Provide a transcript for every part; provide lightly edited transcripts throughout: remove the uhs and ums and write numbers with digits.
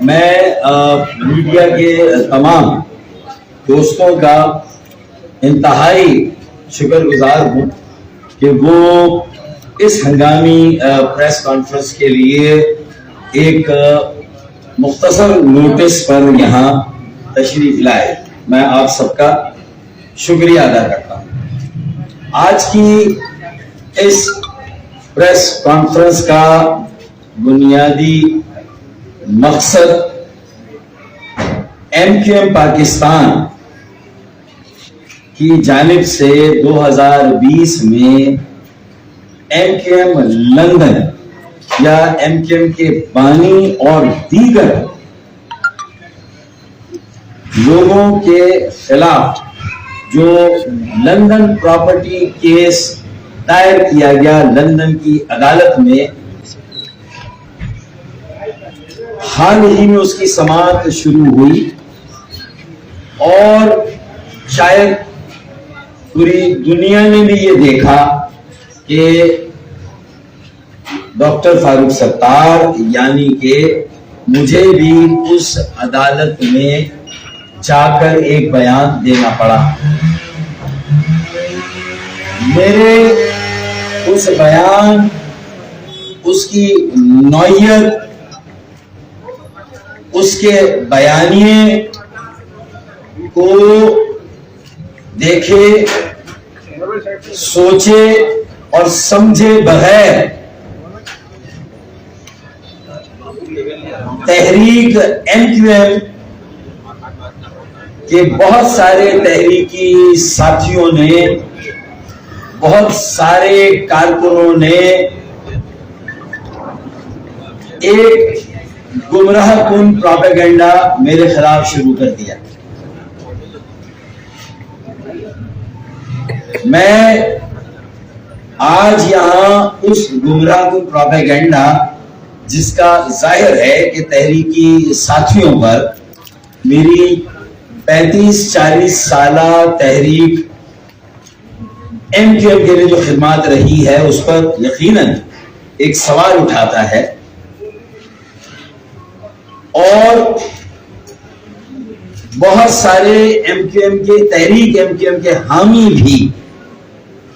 میں میڈیا کے تمام دوستوں کا انتہائی شکر گزار ہوں کہ وہ اس ہنگامی پریس کانفرنس کے لیے ایک مختصر نوٹس پر یہاں تشریف لائے. میں آپ سب کا شکریہ ادا کرتا ہوں. آج کی اس پریس کانفرنس کا بنیادی مقصد MQM پاکستان کی جانب سے 2020 میں MQM لندن یا MQM کے بانی اور دیگر لوگوں کے خلاف جو لندن پراپرٹی کیس دائر کیا گیا لندن کی عدالت میں، حال ہی میں اس کی سماعت شروع ہوئی اور شاید پوری دنیا نے بھی یہ دیکھا کہ ڈاکٹر فاروق ستار یعنی کہ مجھے بھی اس عدالت میں جا کر ایک بیان دینا پڑا. میرے اس بیان، اس کی نوعیت، اس کے بیانیے کو دیکھے، سوچے اور سمجھے بغیر تحریک MQM کے بہت سارے تحریکی ساتھیوں نے، بہت سارے کارکنوں نے ایک گمراہ کن پروپیگنڈا میرے خلاف شروع کر دیا. میں آج یہاں اس گمراہ کن پروپیگنڈا جس کا ظاہر ہے کہ تحریکی ساتھیوں پر میری 35-40 سالہ تحریک MQM کے لیے جو خدمات رہی ہے اس پر یقیناً ایک سوال اٹھاتا ہے، اور بہت سارے MQM کے تحریک MQM کے حامی بھی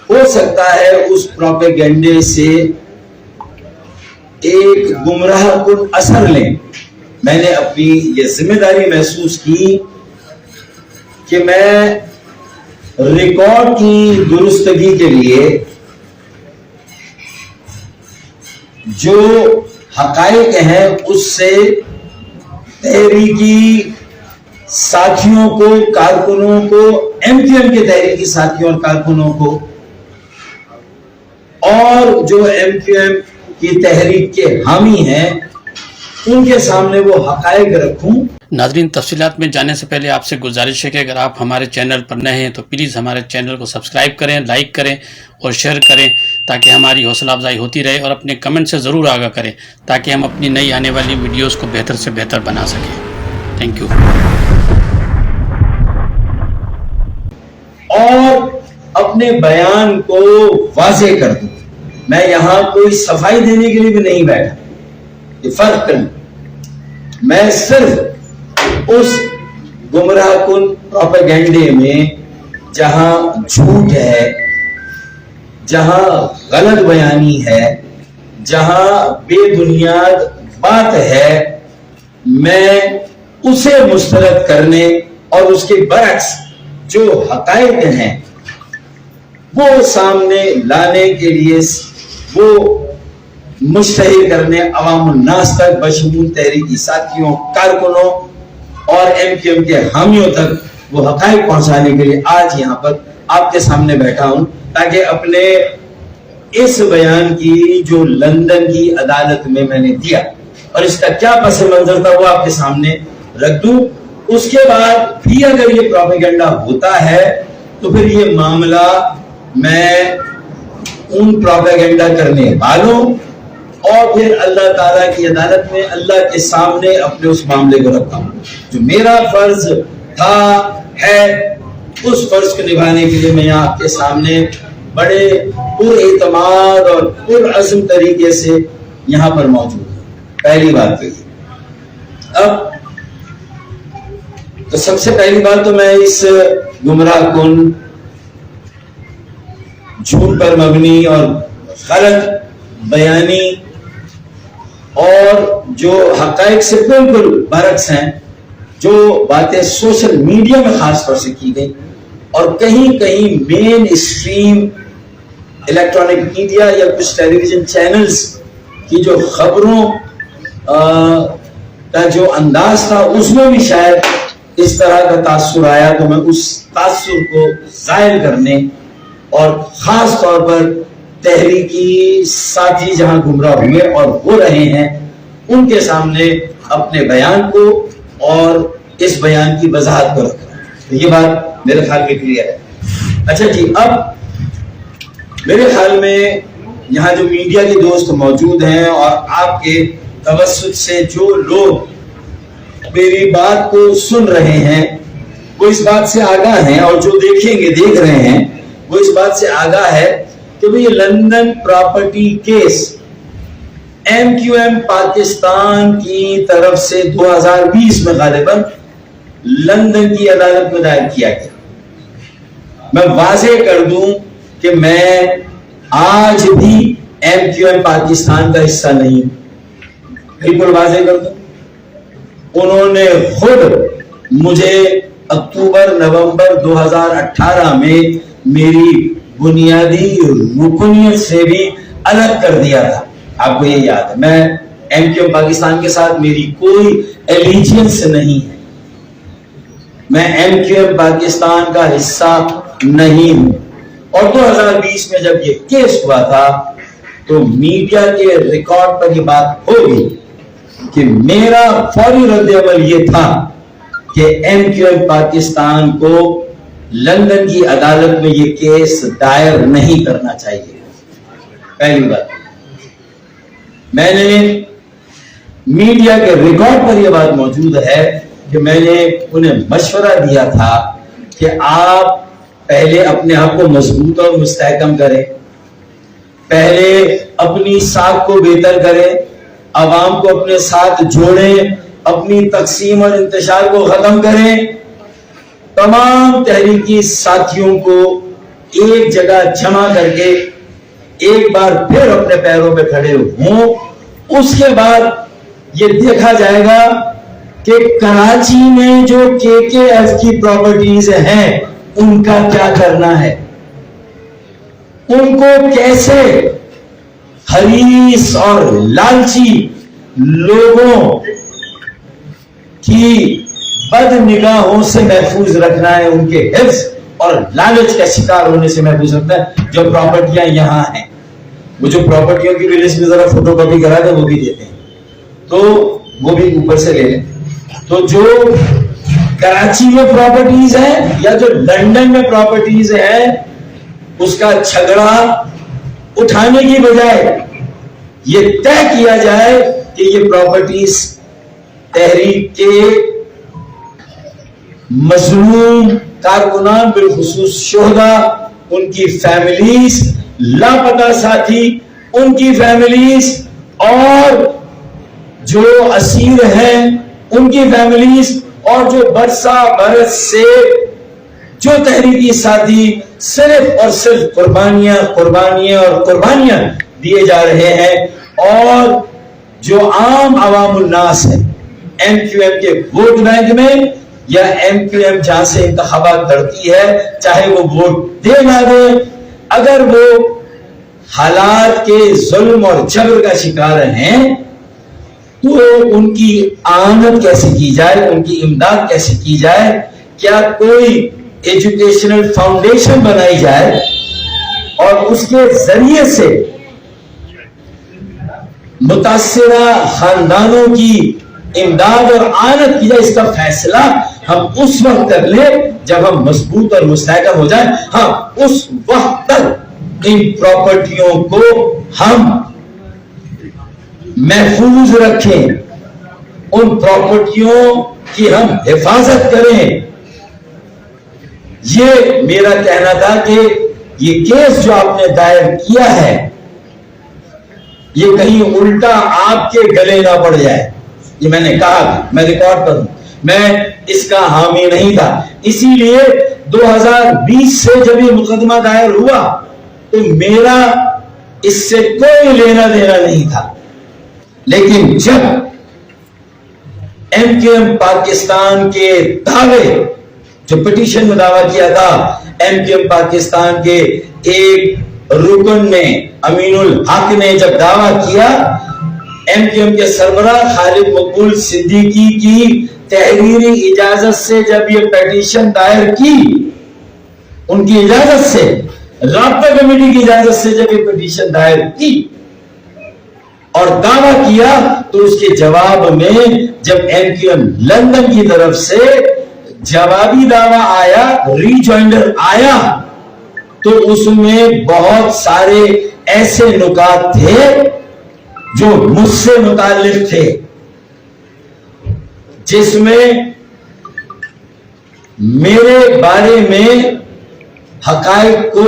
ہو سکتا ہے اس پروپیگنڈے سے ایک گمراہ کن اثر لیں. میں نے اپنی یہ ذمہ داری محسوس کی کہ میں ریکارڈ کی درستگی کے لیے جو حقائق ہیں اس سے تحریکی ساتھیوں کو، کارکنوں کو، MQM کے تحریکی ساتھیوں اور کارکنوں کو، اور جو MQM کی تحریک کے حامی ہیں ان کے سامنے وہ حقائق رکھوں. ناظرین، تفصیلات میں جانے سے پہلے آپ سے گزارش ہے کہ اگر آپ ہمارے چینل پر نئے ہیں تو پلیز ہمارے چینل کو سبسکرائب کریں، لائک کریں اور شیئر کریں تاکہ ہماری حوصلہ افزائی ہوتی رہے، اور اپنے کمنٹ سے ضرور آگاہ کریں تاکہ ہم اپنی نئی آنے والی ویڈیوز کو بہتر سے بہتر بنا سکیں. Thank you. اور اپنے بیان کو واضح کر دوں. میں یہاں کوئی صفائی دینے کے لیے بھی نہیں بیٹھا، یہ فرق کریں. میں صرف اس گمراہ کن پروپیگنڈے میں جہاں جھوٹ ہے، جہاں غلط بیانی ہے، جہاں بے بنیاد بات ہے، میں اسے مسترد کرنے اور اس کے برعکس جو حقائق ہیں وہ سامنے لانے کے لیے، وہ مشتہر کرنے عوام الناس تک بشمول تحریکی ساتھیوں، کارکنوں اور MQM کے حامیوں تک وہ حقائق پہنچانے کے لیے آج یہاں پر آپ کے سامنے بیٹھا ہوں، تاکہ اپنے اس بیان کی جو لندن کی عدالت میں نے دیا اور اس کا کیا پس منظر تھا وہ آپ کے سامنے رکھ دوں. اس کے بعد بھی اگر یہ پروپیگنڈا ہوتا ہے تو پھر یہ معاملہ میں ان پروپیگنڈا کرنے والوں اور پھر اللہ تعالیٰ کی عدالت میں اللہ کے سامنے اپنے اس معاملے کو رکھتا ہوں. جو میرا فرض تھا ہے اس فرض کو نبھانے کے لیے میں یہاں آپ کے سامنے بڑے پر اعتماد اور پر عزم طریقے سے یہاں پر موجود ہوں. پہلی بات تو یہ. اب تو سب سے پہلی بات تو میں اس گمراہ کن، جھوٹ پر مبنی اور غلط بیانی اور جو حقائق سے بالکل برعکس ہیں، جو باتیں سوشل میڈیا میں خاص طور سے کی گئی اور کہیں کہیں مین اسٹریم الیکٹرانک میڈیا یا کچھ ٹیلی ویژن چینلز کی جو خبروں کا جو انداز تھا، اس میں بھی شاید اس طرح کا تاثر آیا، تو میں اس تاثر کو زائل کرنے اور خاص طور پر تحریکی ساتھی جہاں گمراہ ہوئے اور ہو رہے ہیں، ان کے سامنے اپنے بیان کو اور اس بیان کی وضاحت کو رکھنا، یہ بات میرے خیال میں کلیئر ہے۔ اچھا جی، اب میرے خیال میں یہاں جو میڈیا کے دوست موجود ہیں اور آپ کے توسط سے جو لوگ میری بات کو سن رہے ہیں وہ اس بات سے آگاہ ہیں، اور جو دیکھیں گے دیکھ رہے ہیں وہ اس بات سے آگاہ ہے کہ یہ London property case M Q M Pakistan کی طرف سے 2020 میں غالباً لندن کی عدالت میں دائر کیا گیا۔ میں واضح کر دوں کہ میں آج بھی ایم کیو ایم پاکستان کا حصہ نہیں ہوں، بالکل واضح کر دوں۔ انہوں نے خود مجھے اکتوبر نومبر 2018 میں میری بنیادی رکنیت سے بھی الگ کر دیا تھا، آپ کو یہ یاد ہے۔ میں ایم کیو ایم پاکستان کے ساتھ میری کوئی ایلیجنس نہیں ہے، میں ایم کیو ایم پاکستان کا حصہ نہیں ہوں۔ اور 2020 میں جب یہ کیس ہوا تھا تو میڈیا کے ریکارڈ پر یہ بات ہوگی کہ میرا فوری رد عمل یہ تھا کہ ایم کیو ایم پاکستان کو لندن کی عدالت میں یہ کیس دائر نہیں کرنا چاہیے۔ پہلی بات، میں نے میڈیا کے ریکارڈ پر یہ بات موجود ہے کہ میں نے انہیں مشورہ دیا تھا کہ آپ پہلے اپنے آپ کو مضبوط اور مستحکم کریں، پہلے اپنی ساکھ کو بہتر کریں، عوام کو اپنے ساتھ جوڑیں، اپنی تقسیم اور انتشار کو ختم کریں، تمام تحریکی ساتھیوں کو ایک جگہ جمع کر کے ایک بار پھر اپنے پیروں پہ کھڑے ہوں۔ اس کے بعد یہ دیکھا جائے گا کہ کراچی میں جو کے ایف کی پراپرٹیز ہیں ان کا کیا کرنا ہے، ان کو کیسے حریص اور لالچی لوگوں کی بد نگاہوں سے محفوظ رکھنا ہے، ان کے حفظ اور لالچ کا شکار ہونے سے محفوظ رکھنا ہے۔ جو پراپرٹیاں یہاں ہیں، وہ جو پراپرٹیوں کی بھی لسٹ میں ذرا فوٹو کاپی کرا دیں، وہ بھی دیتے ہیں تو وہ بھی اوپر سے لے لیں۔ تو جو کراچی میں پراپرٹیز ہیں یا جو لندن میں پراپرٹیز ہیں، اس کا جھگڑا اٹھانے کی بجائے یہ طے کیا جائے کہ یہ پراپرٹیز تحریک کے مظلوم کارکنان، بالخصوص شہداء، ان کی فیملیز، لاپتہ ساتھی، ان کی فیملیز، اور جو اسیر ہیں ان کی فیملیز، اور جو برسا برس سے جو تحریکی ساتھی صرف اور صرف قربانیاں اور قربانیاں دیے جا رہے ہیں، اور جو عام عوام الناس ہیں ایم کیو ایم کے ووٹ بینک میں، یا ایم کیو ایم جہاں سے انتخابات لڑتی ہے، چاہے وہ ووٹ دے نہ دے، اگر وہ حالات کے ظلم اور جبر کا شکار ہیں تو ان کی آمد کیسے کی جائے، ان کی امداد کیسے کی جائے؟ کیا کوئی ایجوکیشنل فاؤنڈیشن بنائی جائے اور اس کے ذریعے سے متاثرہ خاندانوں کی امداد اور آمد کی جائے؟ اس کا فیصلہ ہم اس وقت کر لیں جب ہم مضبوط اور مستحکم ہو جائیں۔ ہاں، اس وقت تک ان پراپرٹیوں کو ہم محفوظ رکھیں، ان پراپرٹیوں کی ہم حفاظت کریں۔ یہ میرا کہنا تھا کہ یہ کیس جو آپ نے دائر کیا ہے، یہ کہیں الٹا آپ کے گلے نہ پڑ جائے، یہ میں نے کہا، میں ریکارڈ پر ہوں، میں اس کا حامی نہیں تھا. اسی لیے 2020 سے جب یہ مقدمہ دائر ہوا تو میرا اس سے کوئی لینا دینا نہیں تھا. لیکن جب ایم کیو ایم پاکستان کے دعوے، جو پٹیشن میں دعویٰ کیا تھا، ایم کیو ایم پاکستان کے ایک رکن نے، امین الحق نے جب دعویٰ کیا، ایم کیو ایم کے سربراہ خالد مقبول صدیقی کی تحریری اجازت سے جب یہ پیٹیشن دائر کی، ان کی اجازت سے، رابطہ کمیٹی کی اجازت سے جب یہ پیٹیشن دائر کی اور دعویٰ کیا، تو اس کے جواب میں جب ایم کیو ایم لندن کی طرف سے جوابی دعویٰ آیا، ریجوائنڈر آیا، تو اس میں بہت سارے ایسے نکات تھے جو مجھ سے متعلق تھے، جس میں میرے بارے میں حقائق کو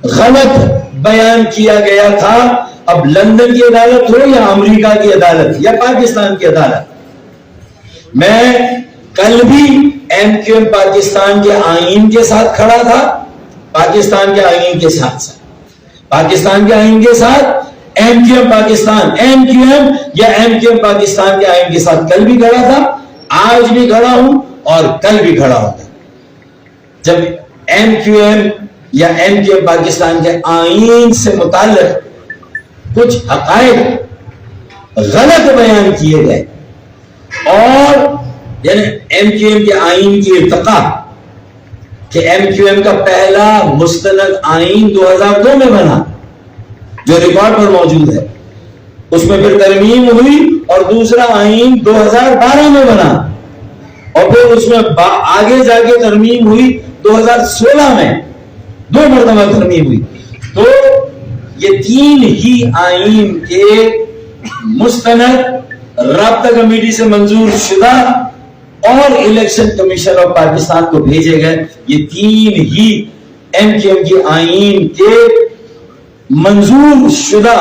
غلط بیان کیا گیا تھا. اب لندن کی عدالت ہو یا امریکہ کی عدالت یا پاکستان کی عدالت، میں کل بھی ایم کیو ایم پاکستان کے آئین کے ساتھ کھڑا تھا، پاکستان کے آئین کے ساتھ پاکستان کے آئین کے ساتھ، M Q M Pakistan, M Q M یا ایم کیو ایم پاکستان کے آئین کے ساتھ کل بھی کھڑا تھا، آج بھی کھڑا ہوں اور کل بھی کھڑا ہوں. جب ایم کیو ایم یا ایم کیو ایم پاکستان کے آئین سے متعلق کچھ حقائق غلط بیان کیے گئے، اور یعنی ایم کیو ایم کے آئین کی ارتقا، کہ ایم کیو ایم کا پہلا مستند آئین 2002 میں بنا، جو ریکارڈ پر موجود ہے، اس میں پھر ترمیم ہوئی اور دوسرا آئین 2012 میں بنا، اور پھر اس میں آگے جا کے ترمیم ہوئی 2016 میں، 2 مرتبہ ترمیم ہوئی. تو یہ 3 ہی آئین کے مستند رابطہ کمیٹی سے منظور شدہ اور الیکشن کمیشن آف پاکستان کو بھیجے گئے. یہ 3 ہی ایم کیو ایم کے آئین کے منظور شدہ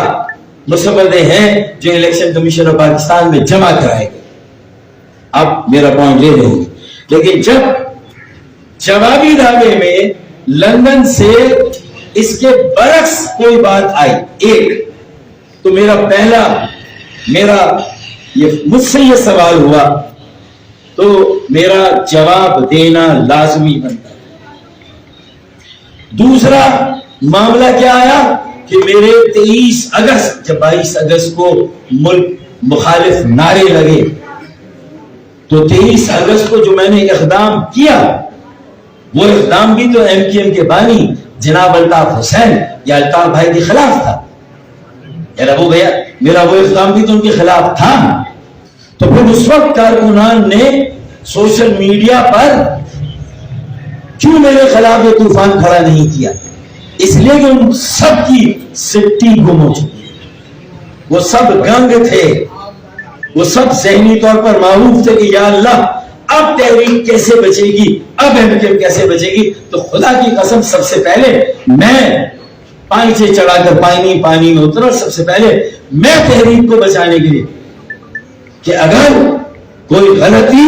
مسودے ہیں جو الیکشن کمیشن آف پاکستان میں جمع کرائے گئے. اب میرا پوائنٹ لے لیں گے. لیکن جب جوابی دعوے میں لندن سے اس کے برعکس کوئی بات آئی ایک، تو مجھ سے یہ سوال ہوا تو میرا جواب دینا لازمی بنتا. دوسرا معاملہ کیا آیا کہ میرے 23 اگست جب 22 اگست کو ملک مخالف نعرے لگے، تو 23 اگست کو جو میں نے اقدام کیا، وہ اقدام بھی تو ایم کیو ایم کے بانی جناب الطاف حسین یا الطاف بھائی کے خلاف تھا. میرا وہ اقدام بھی تو ان کے خلاف تھا. تو پھر اس وقت کارکنان نے سوشل میڈیا پر کیوں میرے خلاف یہ طوفان کھڑا نہیں کیا؟ اس لیے کہ ان سب کی سٹی گم ہو چکی ہے. وہ سب گنگ تھے، وہ سب ذہنی طور پر معروف تھے کہ یا اللہ اب تحریک کیسے بچے گی، اب ایم کیو ایم کیسے بچے گی. تو خدا کی قسم سب سے پہلے میں پانی سے چڑھا کر پانی میں اترا. سب سے پہلے میں تحریک کو بچانے کے لیے کہ اگر کوئی غلطی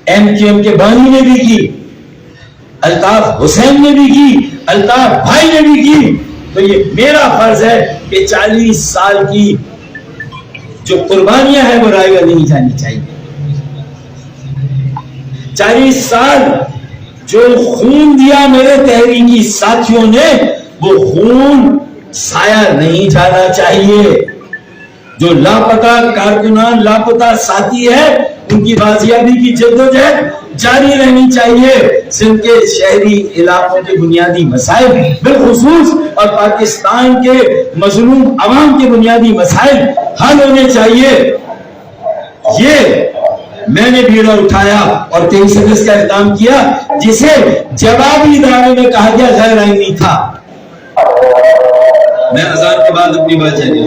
ایم کیو ایم کے بانی نے بھی کی، الطاف حسین نے بھی کی، الطاف بھائی نے بھی کی، تو یہ میرا فرض ہے کہ 40 سال کی جو قربانیاں ہیں وہ رائیگاں نہیں جانی چاہیے. 40 سال جو خون دیا میرے تحریکی ساتھیوں نے، وہ خون سایہ نہیں جانا چاہیے. جو لاپتہ کارکنان، لاپتہ ساتھی ہے، ان کی بازیابی کی جدوجہد جاری رہنی چاہیے. سندھ کے شہری علاقوں کے بنیادی مسائل بالخصوص اور پاکستان کے مظلوم عوام کے بنیادی مسائل حل ہونے چاہیے. یہ میں نے بیڑا اٹھایا اور 23 اگست کا اقدام کیا، جسے جوابی دعوے میں کہا گیا غیر آئینی تھا. میں اذان کے بعد اپنی بات جاری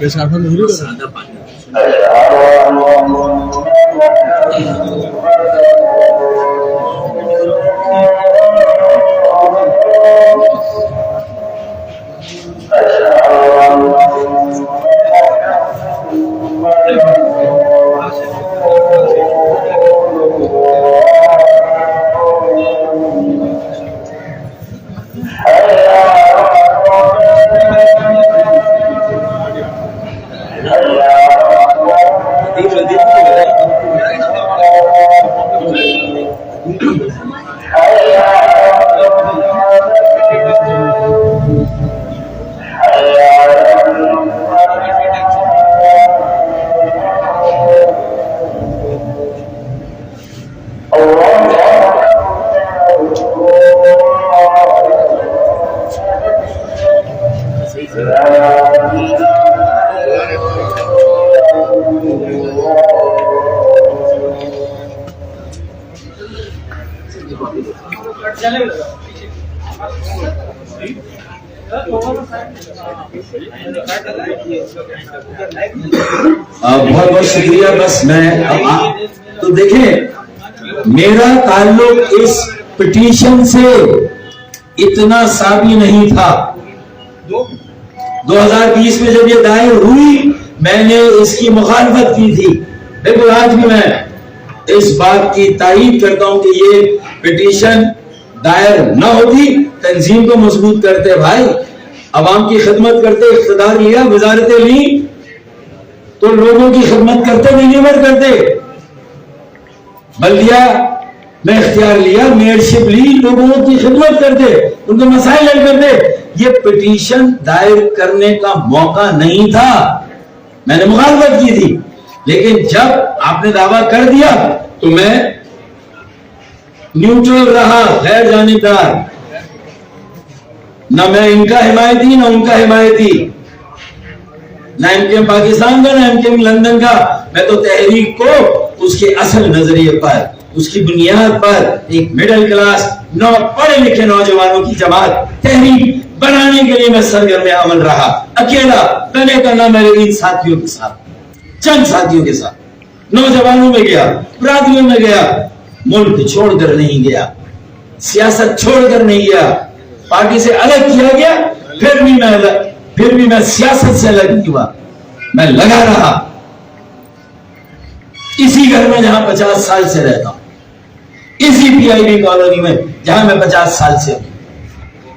سادہ پانی. بہت بہت شکریہ. بس میں تو دیکھیں میرا تعلق اس پٹیشن سے اتنا سابی نہیں تھا. 2020 میں جب یہ دائر ہوئی میں نے اس کی مخالفت کی تھی. بالکل آج بھی میں اس بات کی تائید کرتا ہوں کہ یہ پٹیشن دائر نہ ہوتی تنظیم کو مضبوط کرتے بھائی, عوام کی خدمت کرتے, اقتدار لیا, وزارتیں لی تو لوگوں کی خدمت کرتے ڈیلیور کرتے. بلدیہ میں اختیار لیا, میئرشپ لی, لوگوں کی خدمت کرتے, ان کے مسائل حل کرتے. یہ پٹیشن دائر کرنے کا موقع نہیں تھا, میں نے مخالفت کی تھی. لیکن جب آپ نے دعویٰ کر دیا تو میں نیوٹرل رہا, غیر جانبدار. نہ میں ان کا حمایتی نہ ان کا حمایتی, نہ ایم کیو ایم پاکستان کا نہ ایم کیو ایم لندن کا. میں تو تحریک کو اس کے اصل نظریے پر, اس کی بنیاد پر ایک مڈل کلاس پڑھے لکھے نوجوانوں کی جماعت تحریک بنانے کے لیے میں سرگرم عمل رہا. اکیلا میں کرنا میرے ان ساتھیوں کے ساتھ, چند ساتھیوں کے ساتھ, نوجوانوں میں گیا, برادریوں میں گیا. ملک چھوڑ کر نہیں گیا, سیاست چھوڑ کر نہیں گیا, پارٹی سے الگ کیا گیا, پھر بھی میں سیاست سے الگ نہیں ہوا, میں لگا رہا. اسی گھر میں جہاں 50 سال سے رہتا ہوں, اسی پی آئی بی کالونی میں جہاں میں 50 سال سے ہوں,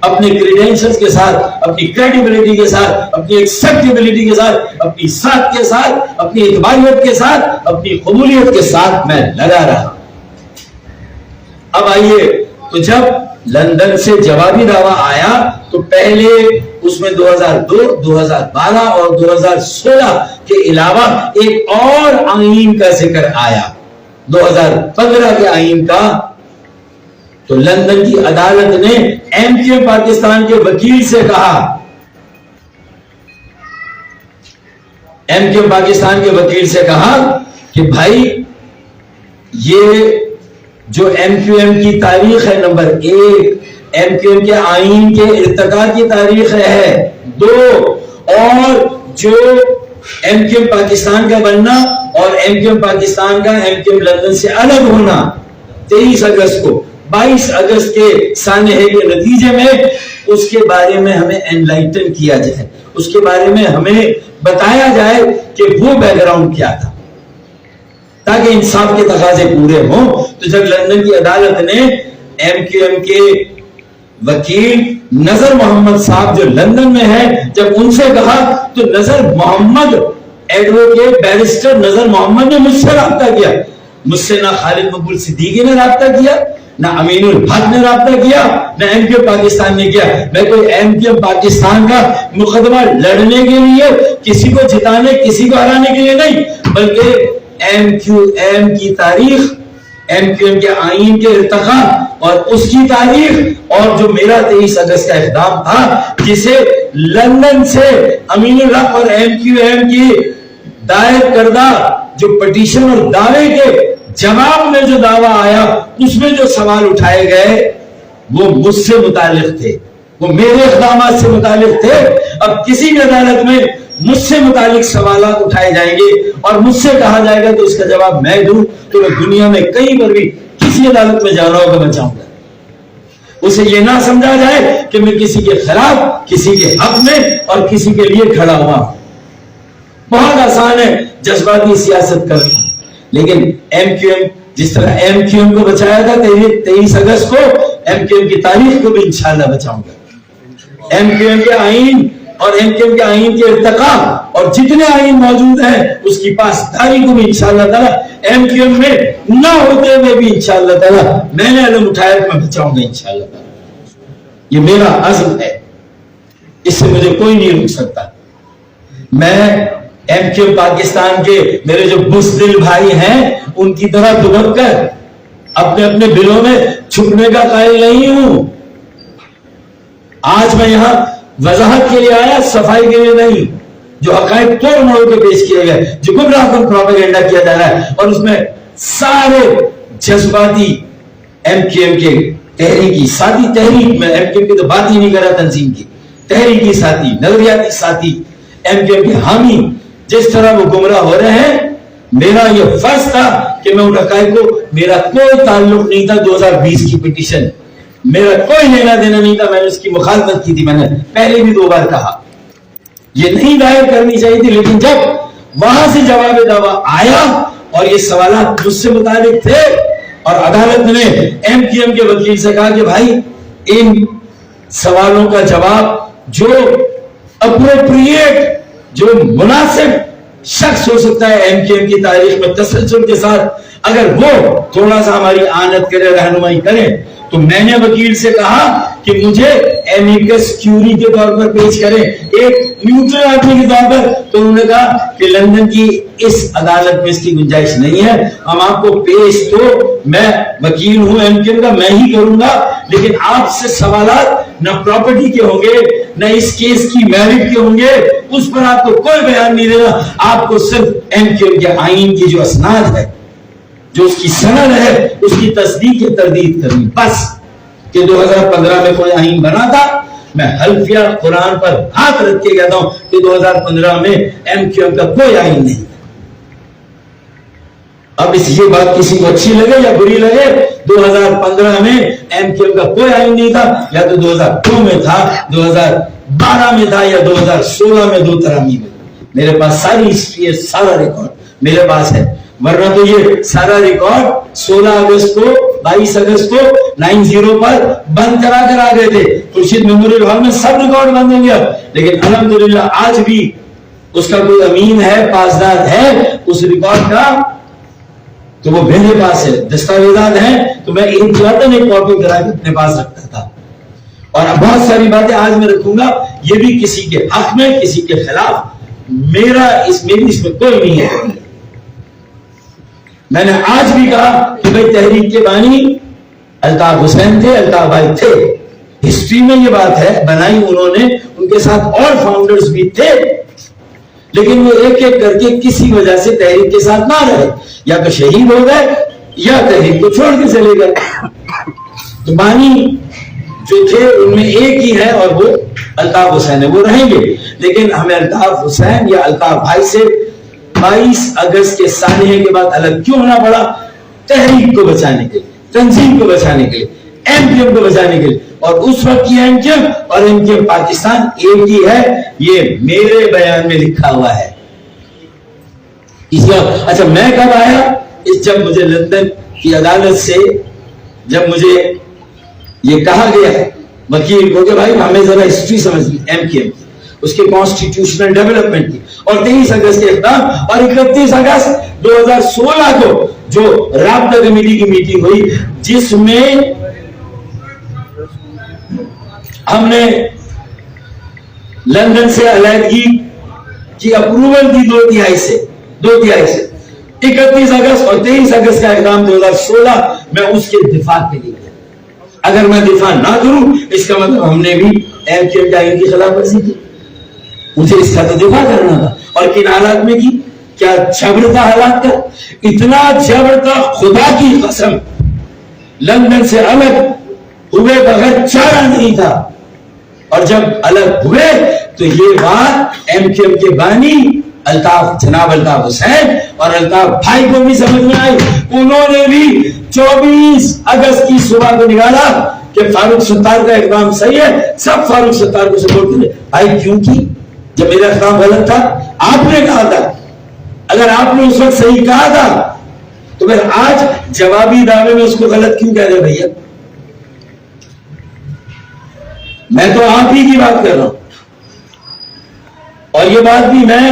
اپنے کریڈینشلز کے ساتھ, اپنی کریڈیبلٹی کے ساتھ, اپنی ایکسپٹیبلٹی کے ساتھ, اپنی ساتھ کے ساتھ, اپنی اعتباریت کے ساتھ, اپنی قبولیت کے ساتھ میں لگا رہا. اب آئیے, تو جب لندن سے جوابی دعویٰ آیا تو پہلے اس میں 2002, 2012 اور 2016 کے علاوہ ایک اور آئین کا ذکر آیا, 2015 کے آئین کا. تو لندن کی عدالت نے ایم کیو ایم پاکستان کے وکیل سے کہا, ایم کیو ایم پاکستان کے وکیل سے کہا کہ بھائی یہ جو ایم کیو ایم کی تاریخ ہے نمبر 1, ایم کیو ایم کے آئین کے ارتقاء کی تاریخ ہے 2, اور جو ایم کیو ایم پاکستان کا بننا اور ایم کیو ایم پاکستان کا ایم کیو ایم لندن سے الگ ہونا 23 اگست کو, 22 اگست کے سانحے کے نتیجے میں, اس کے بارے میں ہمیں انلائٹن کیا جائے, اس کے بارے میں ہمیں بتایا جائے کہ وہ بیک گراؤنڈ کیا تھا, تاکہ انصاف کے تقاضے پورے ہوں. تو جب لندن کی عدالت نے ایم کیو ایم کے وکیل نظر محمد صاحب جو لندن میں ہے, جب ان سے کہا تو نظر محمد, ایڈوکیٹ بیرسٹر نظر محمد نے مجھ سے رابطہ کیا. مجھ سے نہ خالد مقبول صدیقی نے رابطہ کیا, نہ امین الحق نے رابطہ کیا, نہ ایم کیو پاکستان نے کیا. میں کوئی ایم کیو پاکستان کا مقدمہ لڑنے کے لیے, کسی کو جتانے, کسی کو ہرانے کے لیے نہیں, بلکہ ایم کیو ایم کی تاریخ, ایم کیو ایم کے آئین کے ارتقاء اور اس کی تاریخ, اور جو میرا 23 اگست کا اقدام تھا جسے لندن سے امین الحق اور ایم کیو ایم کی دائر کردہ جو پٹیشن اور دعوے کے جواب میں جو دعویٰ آیا, اس میں جو سوال اٹھائے گئے وہ مجھ سے متعلق تھے, وہ میرے اقدامات سے متعلق تھے. اب کسی بھی عدالت میں مجھ سے متعلق سوالات اٹھائے جائیں گے اور مجھ سے کہا جائے گا تو اس کا جواب میں دوں تو میں دنیا میں کہیں پر بھی کسی عدالت میں جا رہا ہوگا میں چاہوں گا اسے یہ نہ سمجھا جائے کہ میں کسی کے خلاف کسی کے حق میں اور کسی کے لیے کھڑا ہوا. بہت آسان ہے جذباتی سیاست کرنا, لیکن ایم کیو ایم جس طرح ایم کیو ایم کو بچایا تھا 23 اگست کو, ایم کیو ایم کی تاریخ کو بھی انشاءاللہ بچاؤں گا. ایم کیو ایم کے آئین اور ایم کیو ایم کے آئین کے ارتقاء اور جتنے آئین موجود ہیں اس کی پاسداری کو بھی انشاءاللہ تعالیٰ ایم کیو ایم میں نہ ہوتے ہوئے بھی انشاءاللہ تعالیٰ میں نے علم اٹھایا کہ میں بچاؤں گا انشاءاللہ تعالیٰ. یہ میرا عزم ہے, اس سے مجھے کوئی نہیں روک سکتا. میں ایم کیو پاکستان کے میرے جو بزدل بھائی ہیں ان کی طرح دبک کر اپنے اپنے بلوں میں چھپنے کا قائل نہیں ہوں. آج میں یہاں وضاحت کے لیے آیا, صفائی کے لیے نہیں. جو حقائق توڑ موڑ کے پیش کیے گئے, جو گمراہ کن پروپیگنڈا کیا جا رہا ہے, اور اس میں سارے جذباتی ایم کیو ایم کے تحریکی ساتھی, تحریک میں ایم کیو ایم کی تو بات ہی نہیں کر رہا, تنظیم کی تحریکی ساتھی, نظریاتی ساتھی, ایم کیو ایم کے حامی جس طرح وہ گمراہ ہو رہے ہیں, میرا یہ فرض تھا کہ میں ان حقائق کو, میرا کوئی تعلق نہیں تھا 2020 کی پٹیشن, میرا کوئی لینا دینا نہیں تھا, میں نے اس کی مخالفت کی تھی, میں نے پہلے بھی 2 بار کہا یہ نہیں دائر کرنی چاہیے تھی, لیکن جب وہاں سے جواب دعویٰ آیا اور یہ سوالات مجھ سے متعلق تھے اور عدالت نے ایم کیو ایم کے وکیل سے کہا کہ بھائی ان سوالوں کا جواب جو اپروپریٹ, جو مناسب شخص ہو سکتا ہے ایم کیو ایم کی تاریخ میں تسلسل کے ساتھ, اگر وہ تھوڑا سا ہماری آنت کرے, رہنمائی کرے, تو میں نے وکیل سے کہا کہ مجھے ایمیکس کیوری کے طور پر پیش کریں, ایک نیوٹرل آدمی کے طور پر. تو انہوں نے کہا کہ لندن کی اس عدالت میں اس کی گنجائش نہیں ہے, ہم آپ کو پیش, تو میں وکیل ہوں ایم کیو ایم کا, میں ہی کروں گا, لیکن آپ سے سوالات نہ پراپرٹی کے ہوں گے نہ اس کیس کی میرٹ کے ہوں گے, اس پر آپ کو کوئی بیان نہیں دینا. آپ کو صرف ایم کیو ایم کے آئین کی جو اسناد ہے, جو اس کی سند ہے, اس کی تصدیق یا تردید کرنی بس. کہ 2015 میں کوئی آئین بنا تھا, میں حلفیہ قرآن پر ہاتھ رکھ کے کہتا ہوں کہ 2015 میں ایم کیو ایم کا کوئی آئین نہیں. اب اس یہ بات کسی کو اچھی لگے یا بری لگے, 2015 میں ایم کیو ایم کا کوئی آئین نہیں تھا, یا تو 2002 میں تھا, 2012 میں تھا, یا 2016 میں 2 ترامی میں. میرے پاس ساری ہسٹری ہے, سارا ریکارڈ میرے پاس ہے, ورنہ تو یہ سارا ریکارڈ 16 اگست کو 22 اگست کو 90 پر بند کرا کر آ گئے تھے خورشید میموریل ہال میں, سب ریکارڈ بند ہو گیا. لیکن الحمدللہ آج بھی اس کا کوئی امین ہے, پاسدار ہے اس ریکارڈ کا, تو وہ میرے پاس ہے, دستاویزات ہیں, تو میں ایک کاپی کرا کے اپنے پاس رکھتا تھا. اور بہت ساری باتیں آج میں رکھوں گا, یہ بھی کسی کے حق میں کسی کے خلاف, میری اس میں کوئی نہیں ہے. میں نے آج بھی کہا کہ بھائی تحریک کے بانی الطاف حسین تھے, الطاف بھائی تھے, ہسٹری میں یہ بات ہے, بنائی انہوں نے, ان کے ساتھ اور فاؤنڈرز بھی تھے, لیکن وہ ایک ایک کر کے کسی وجہ سے تحریک کے ساتھ نہ رہے, یا تو شہید ہو گئے یا تحریک کو چھوڑ کے چلے گئے. تو بانی جو تھے ان میں ایک ہی ہے اور وہ الطاف حسین ہے, وہ رہیں گے. لیکن ہمیں الطاف حسین یا الطاف بھائی سے 22 اگست کے سانحے کے بعد الگ کیوں ہونا پڑا؟ تحریک کو بچانے کے لیے, تنظیم کو بچانے کے لیے, ایم کیو ایم کو بچانے کے لیے. اور اس وقت کی ایم کیو ایم اور ایم کیو ایم پاکستان ایک ہی ہے, یہ میرے بیان میں لکھا ہوا ہے. اچھا میں کب آیا؟ جب مجھے لندن کی عدالت سے جب مجھے یہ کہا گیا وکیل کو کہ بھائی ہمیں ذرا ہسٹری سمجھ لی ایم کیو ایم کی, اس کے کانسٹیٹیوشنل ڈیولپمنٹ کی, اور 23 اگست کے اقدام, اور 31 اگست 2016 کو جو رابطہ کمیٹی کی میٹنگ ہوئی جس میں ہم نے لندن سے علیحدگی کی اپروول دی 2/3 سے 31 اگست اور 23 اگست کا اقدام 2016 میں اس کے دفاع کے لیے گیا. اگر میں دفاع نہ کروں اس کا مطلب ہم نے بھی ایم کیو ایم کی خلاف ورزی کی, مجھے اس کا تو دفاع کرنا تھا. اور کن حالات میں کی, کیا جبر تھا حالات کا, اتنا جبر تھا خدا کی قسم, لندن سے الگ ہوئے بغیر چارہ نہیں تھا. اور جب الگ ہوئے تو تو یہ بات ایم کیو ایم کے بانی جناب الطاف حسین اور الطاف بھائی کو بھی سمجھ میں آئی. انہوں نے بھی 24 اگست کی صبح کو نکالا کہ فاروق ستار کا اقدام صحیح ہے, سب فاروق ستار کو سپورٹ کرے. بھائی کیوں کی؟ جب میرا اقدام غلط تھا آپ نے کہا تھا, اگر آپ نے اس وقت صحیح کہا تھا تو پھر آج جوابی دعوے میں اس کو غلط کیوں کہہ رہے بھیا؟ میں تو آپ ہی کی بات کر رہا ہوں, اور یہ بات بھی میں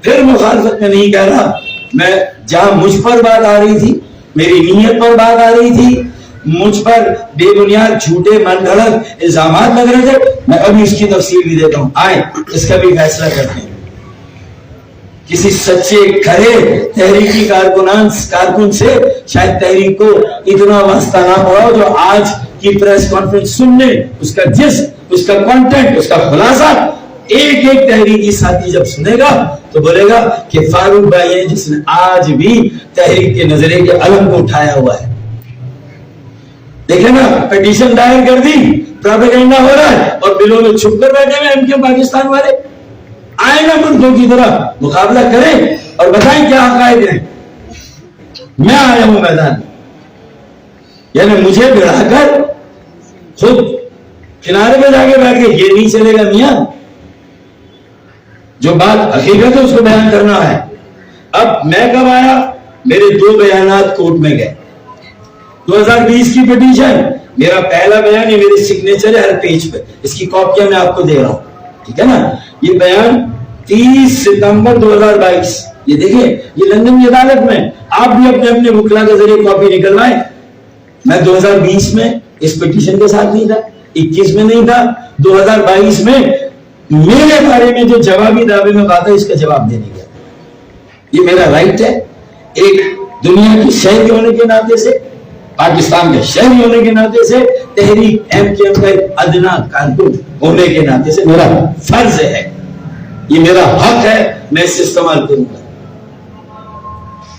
پھر مخالفت میں نہیں کہہ رہا. میں جہاں مجھ پر بات آ رہی تھی, میری نیت پر بات آ رہی تھی, مجھ پر بے بنیاد جھوٹے من گھڑت الزامات لگ رہے تھے, میں ابھی اس کی تفصیل بھی دیتا ہوں. آئیں اس کا بھی فیصلہ کرتے ہیں. کسی سچے کھڑے تحریکی کارکن سے شاید تحریک کو اتنا واسطہ نہ پڑا جو آج کی پریس کانفرنس سننے, اس کا جسم, اس کا کانٹینٹ, اس کا خلاصہ ایک ایک تحریکی ساتھی جب سنے گا تو بولے گا کہ فاروق بھائی ہے جس نے آج بھی تحریک کے نظریے کے علم کو اٹھایا ہوا ہے. دیکھیں نا, پیٹیشن دائر کر دی, پروپیگنڈا ہو رہا ہے, اور بلوں میں چھپ کر بیٹھے ہوئے ایم کیو پاکستان والے. آئے نا ملکوں کی طرح مقابلہ کریں اور بتائیں کیا عقائد ہیں. میں آیا ہوں میدان میں, یعنی مجھے بڑھا کر خود کنارے پہ جا کے بیٹھ کے یہ نہیں چلے گا میاں. جو بات حقیقت ہے اس کو بیان کرنا ہے. اب میں کب آیا؟ میرے 2 بیانات کورٹ میں گئے. 2020 کی پٹیشن, میرا پہلا بیان یہ میرے سگنیچر ہے ہر پیج پہ, اس کی کاپیاں میں آپ کو دے رہا ہوں, ٹھیک ہے نا. یہ بیان 30 ستمبر 2022, یہ دیکھیں یہ لندن کی عدالت میں. آپ بھی اپنے اپنے وکلا کے ذریعے کاپی نکلوائیں. میں 2020 میں اس پٹیشن کے ساتھ نہیں تھا, 21 میں نہیں تھا, 2022 میں میرے بارے میں جو جوابی دعوے میں بات ہے اس کا جواب دینے گیا. یہ میرا رائٹ ہے, ایک دنیا کی شہری ہونے کے ناطے سے, پاکستان کے شہری ہونے کے ناطے سے, تحریک ایم کیو ایم کا ایک ادنا کارکن ہونے کے ناطے سے میرا فرض ہے, یہ میرا حق ہے, میں اسے استعمال کروں گا.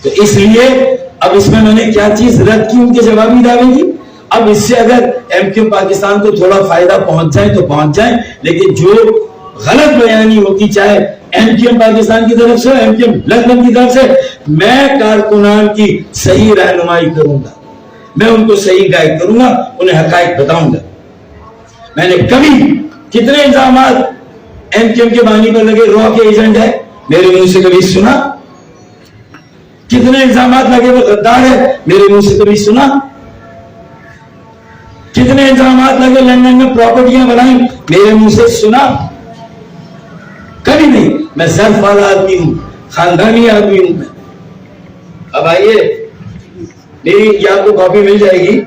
تو اس لیے اب اس میں نے کیا چیز رد کی, ان کے جوابی دعوے کی. اب اس سے اگر ایم کیو پاکستان کو تھوڑا فائدہ پہنچ جائے تو پہنچ جائے, لیکن جو غلط بیانی ہوتی چاہے ایم کیو ایم پاکستان کی طرف سے, ایم کیو ایم لندن کی طرف سے, میں کارکنان کی صحیح رہنمائی کروں گا, میں ان کو صحیح گائیڈ کروں گا, انہیں حقائق بتاؤں گا. میں نے کبھی کتنے الزامات ایم کیو ایم کے بانی پر لگے, را کے ایجنٹ ہے, میرے منہ سے کبھی سنا؟ کتنے الزامات لگے وہ غدار ہے, میرے منہ سے کبھی سنا؟ کتنے الزامات لگے لندن میں پراپرٹیاں بنائیں, میرے منہ سے سنا؟ کبھی نہیں. میں ظرف والا آدمی ہوں, خاندانی آدمی ہوں میں. اب آئیے, میری یہ آپ کو کاپی مل جائے گی.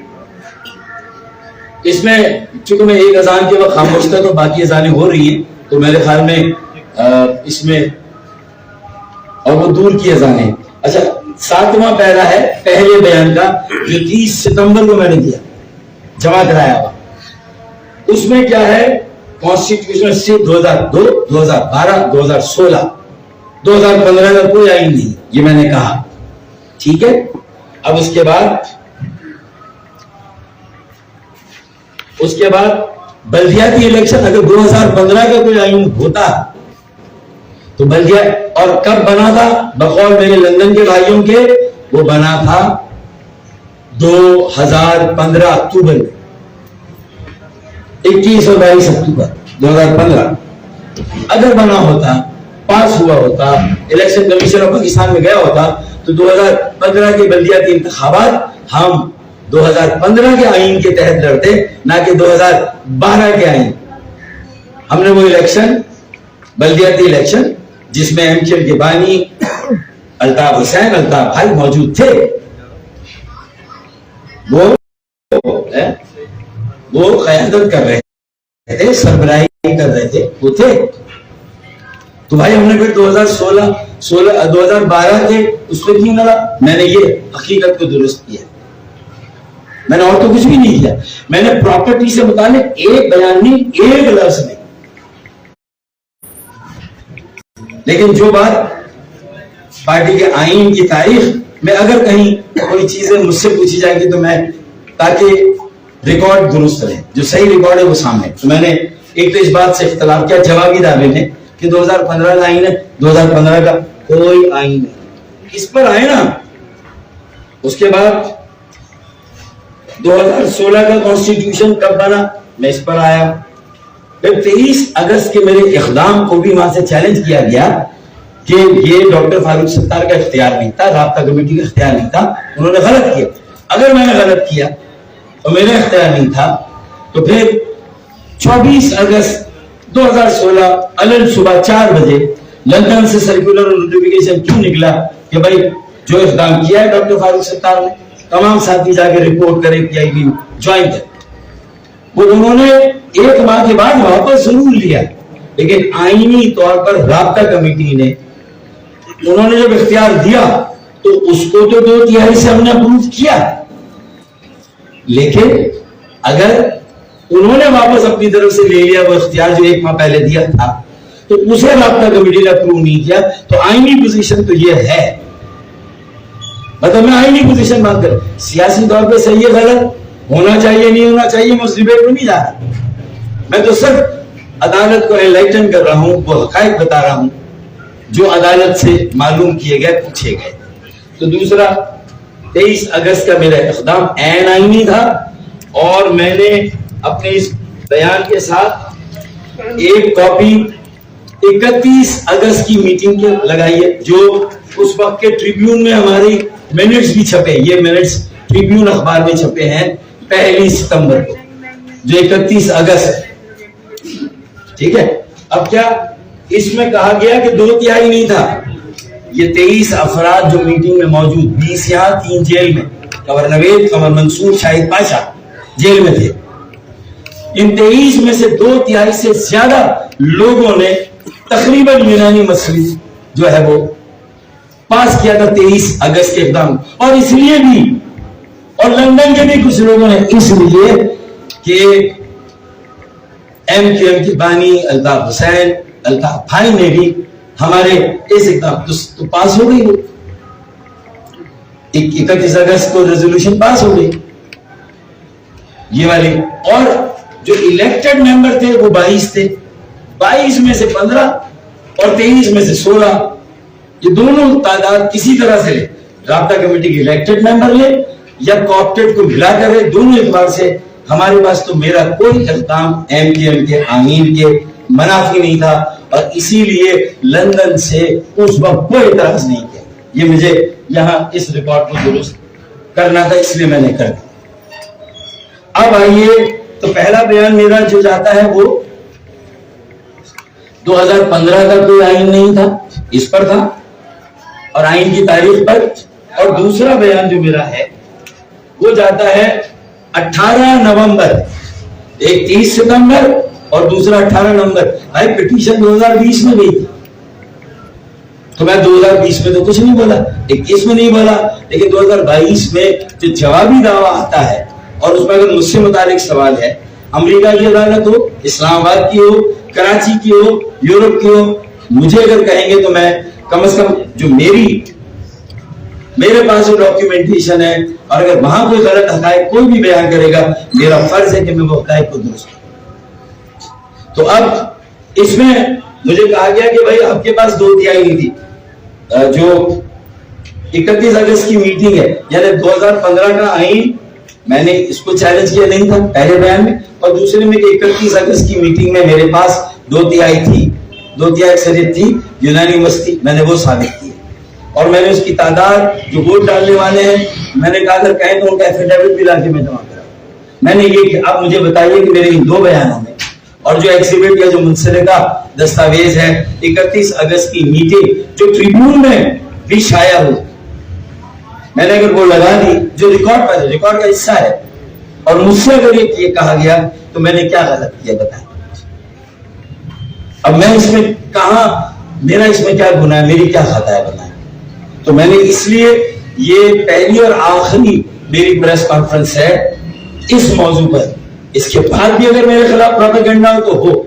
اس میں چونکہ میں ایک اذان کے وقت خاموش تھا تو باقی اذانیں ہو رہی ہیں, تو میرے خیال میں اس میں, اور وہ دور کی اذانیں. اچھا, 7واں پیرا ہے پہلے بیان کا جو 30 ستمبر کو میں نے دیا, جمع کرایا ہوا. اس میں کیا ہے, کانسٹیٹیوشن سے 2002, 2012, 2016, 2015 کا کوئی آئین نہیں, یہ میں نے کہا, ٹھیک ہے. اب اس کے بعد بلدیاتی الیکشن, اگر 2015 کا کوئی آئین ہوتا تو بلدیا, اور کب بنا تھا بقول میرے لندن کے بھائیوں کے, وہ بنا تھا 2015 اکتوبر میں, 21 اور 22 اکتوبر 2015. اگر بنا ہوتا, پاس ہوا ہوتا, الیکشن کمیشن آف پاکستان میں گیا ہوتا, تو 2015 کے بلدیاتی انتخابات ہم 2015 کے آئین کے تحت لڑتے, نہ کہ 2012 کے آئین. ہم نے وہ الیکشن, بلدیاتی الیکشن, جس میں ایم کیو ایم کے بانی الطاف حسین, الطاف بھائی موجود تھے, وہ قیادت کر رہے تھے, سربراہی کر رہے تھے, وہ تھے. تو بھائی ہم نے پھر 2012 کے اس پہ کیوں لڑا؟ میں نے یہ حقیقت کو درست کیا, میں نے اور تو کچھ بھی نہیں کیا. میں نے پراپرٹی سے متعلق ایک بیان نہیں, ایک لفظ نہیں. لیکن جو بات پارٹی کے آئین کی تاریخ میں اگر کہیں کوئی چیزیں مجھ سے پوچھی جائے گی تو میں, تاکہ ریکارڈ درست رہے, جو صحیح ریکارڈ ہے وہ سامنے, تو میں نے ایک تو اس بات سے اختلاف کیا جوابی دعوے میں کہ 2015 کا آئین ہے، 2015 کا کوئی آئین نہیں، اس پر آئے نا۔ اس کے بعد 2016 کا کانسٹیٹیوشن کب بنا، میں اس پر آیا۔ پھر 23 اگست کے میرے اقدام کو بھی وہاں سے چیلنج کیا گیا کہ یہ ڈاکٹر فاروق ستار کا اختیار نہیں تھا، رابطہ کمیٹی کا اختیار نہیں تھا، انہوں نے غلط کیا۔ اگر میں نے غلط کیا تو میرا اختیار نہیں تھا، تو پھر 24 اگست 2016 علل صبح 4 بجے لندن سے سرکولر اور نوٹیفیکیشن کیوں نکلا کہ بھائی جو اقدام کیا ہے ڈاکٹر فاروق ستار نے، تمام ساتھی جا کے رپورٹ کریں پی آئی بی جوائن کریں۔ وہ انہوں نے 1 ماہ کے بعد واپس ضرور لیا، لیکن آئینی طور پر رابطہ کمیٹی نے انہوں نے جب اختیار دیا تو اس کو تو 2/3 سے ہم نے اپروو کیا، لیکن اگر انہوں نے واپس اپنی طرف سے لے لیا وہ اختیار جو 1 ماہ پہلے دیا تھا تو اسے رابطہ کمیٹی نے اپروو نہیں کیا، تو آئینی پوزیشن تو یہ ہے۔ مطلب میں آئینی پوزیشن بات کر، سیاسی طور پہ صحیح ہے غلط، ہونا چاہیے نہیں ہونا چاہیے، میں اس ڈیبیٹ میں نہیں جا رہا، میں تو صرف عدالت کو انلائٹن کر رہا ہوں، وہ حقائق بتا رہا ہوں جو عدالت سے معلوم کیے گئے، پوچھے گئے۔ تو دوسرا 23 اگست کا میرا اقدام عین آئینی تھا، اور میں نے اپنے اس بیان کے ساتھ ایک کاپی 31 اگست کی میٹنگ کے لگائی ہے، جو اس وقت کے ٹریبیون میں ہماری منٹس بھی چھپے، یہ منٹس ٹریبیون اخبار میں چھپے ہیں 1 ستمبر کو، جو 31 اگست، ٹھیک ہے۔ اب کیا اس میں کہا گیا کہ 2/3 نہیں تھا، یہ 23 افراد جو میٹنگ میں موجود، 20 یہاں 3 جیل میں، قمر نوید، قمر منصور، شاہد پاشا جیل میں تھے، ان 23 میں سے 2/3 سے زیادہ لوگوں نے تقریباً یونانی مسئلہ جو ہے وہ پاس کیا تھا 23 اگست کے اقدام، اور اس لیے بھی، اور لندن کے بھی کچھ لوگوں نے اس لیے کہ ایم کیو ایم کی بانی الطاف حسین، الطاف بھائی نے بھی ہمارے اس اقدام تو پاس ہو گئی، 31 اگست کو ریزولوشن پاس ہو گئی یہ والی، اور جو الیکٹڈ ممبر تھے وہ 22 تھے، 22 میں سے 15 اور 23 میں سے 16، یہ دونوں تعداد کسی طرح سے لے، رابطہ کمیٹی کے الیکٹڈ ممبر لے یا کوآپٹیڈ کو ملا کر لے، دونوں اعتبار سے ہمارے پاس تو میرا کوئی اقدام ایم کیو ایم کے آمین کے منافی نہیں تھا، اور اسی لیے لندن سے اس وقت کوئی اعتراض نہیں کیا۔ یہ مجھے یہاں اس ریکارڈ کو درست کرنا تھا، اس لیے میں نے کر دیا۔ اب آئیے، تو پہلا بیان میرا جو جاتا ہے وہ 2015 کا کوئی آئین نہیں تھا، اس پر تھا اور آئین کی تاریخ پر، اور دوسرا بیان جو میرا ہے وہ جاتا ہے 18 نومبر، ایک 30 ستمبر اور دوسرا 18 نومبر۔ بھائی پٹیشن 2020 میں گئی تھی، تو میں 2020 میں تو کچھ نہیں بولا، 21 میں نہیں بولا، لیکن 2022 میں جو جوابی دعویٰ آتا ہے اور اس میں اگر مجھ سے متعلق سوال ہے، امریکہ کی عدالت ہو، اسلام آباد کی ہو، کراچی کی ہو، یورپ کی ہو، مجھے اگر کہیں گے تو میں کم از کم جو میرے پاس جو ڈاکیومنٹیشن ہے، اور اگر وہاں کوئی غلط حقائق کوئی بھی بیان کرے گا، میرا فرض ہے کہ میں وہ حقائق کو درست کروں۔ تو اب اس میں مجھے کہا گیا کہ بھائی آپ کے پاس 2/3 نہیں تھی، جو 31 اگست کی میٹنگ ہے، یعنی 2015 کا آئین میں نے اس کو چیلنج کیا نہیں تھا پہلے بیان میں، اور دوسرے میں کہ 31 اگست کی میٹنگ میں میرے پاس 2/3 تھی، 2/3 اکثریت تھی یونانی مستی، میں نے وہ ثابت کی، اور میں نے اس کی تعداد جو ووٹ ڈالنے والے ہیں، میں نے کہا اگر کہیں تو ان کا ایفیڈیوٹ بھی لا کے میں جمع کرا۔ میں نے یہ کہ اب مجھے بتائیے کہ میرے ان 2 بیانوں میں اور جو ایگزیبٹ یا جو منسلکہ دستاویز ہے 31 اگست کی میٹنگ جو ٹریبیون میں بھی شائع ہو، میں نے اگر وہ لگا دی جو ریکارڈ کا حصہ ہے، اور مجھ سے اگر یہ کہا گیا تو میں نے کیا غلط کیا بتائیں؟ اب میں اس میں کہاں، میرا اس میں کیا گناہ ہے، میری کیا خطا ہے بتائیں؟ تو میں نے اس لیے یہ پہلی اور آخری میری پریس کانفرنس ہے اس موضوع پر، اس کے بعد بھی اگر میرے خلاف پروپیگنڈا ہو تو ہو۔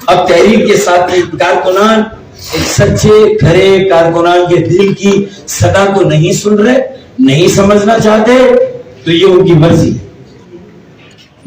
اب تحریک کے ساتھی کارکنان، ایک سچے کھرے کارکنان کے دل کی صدا کو نہیں سن رہے، نہیں سمجھنا چاہتے، تو یہ ان کی مرضی ہے،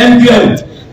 MQM,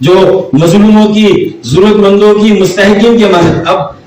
جو مظلوموں کی، ضرورت مندوں کی، مستحقین کی مدد. اب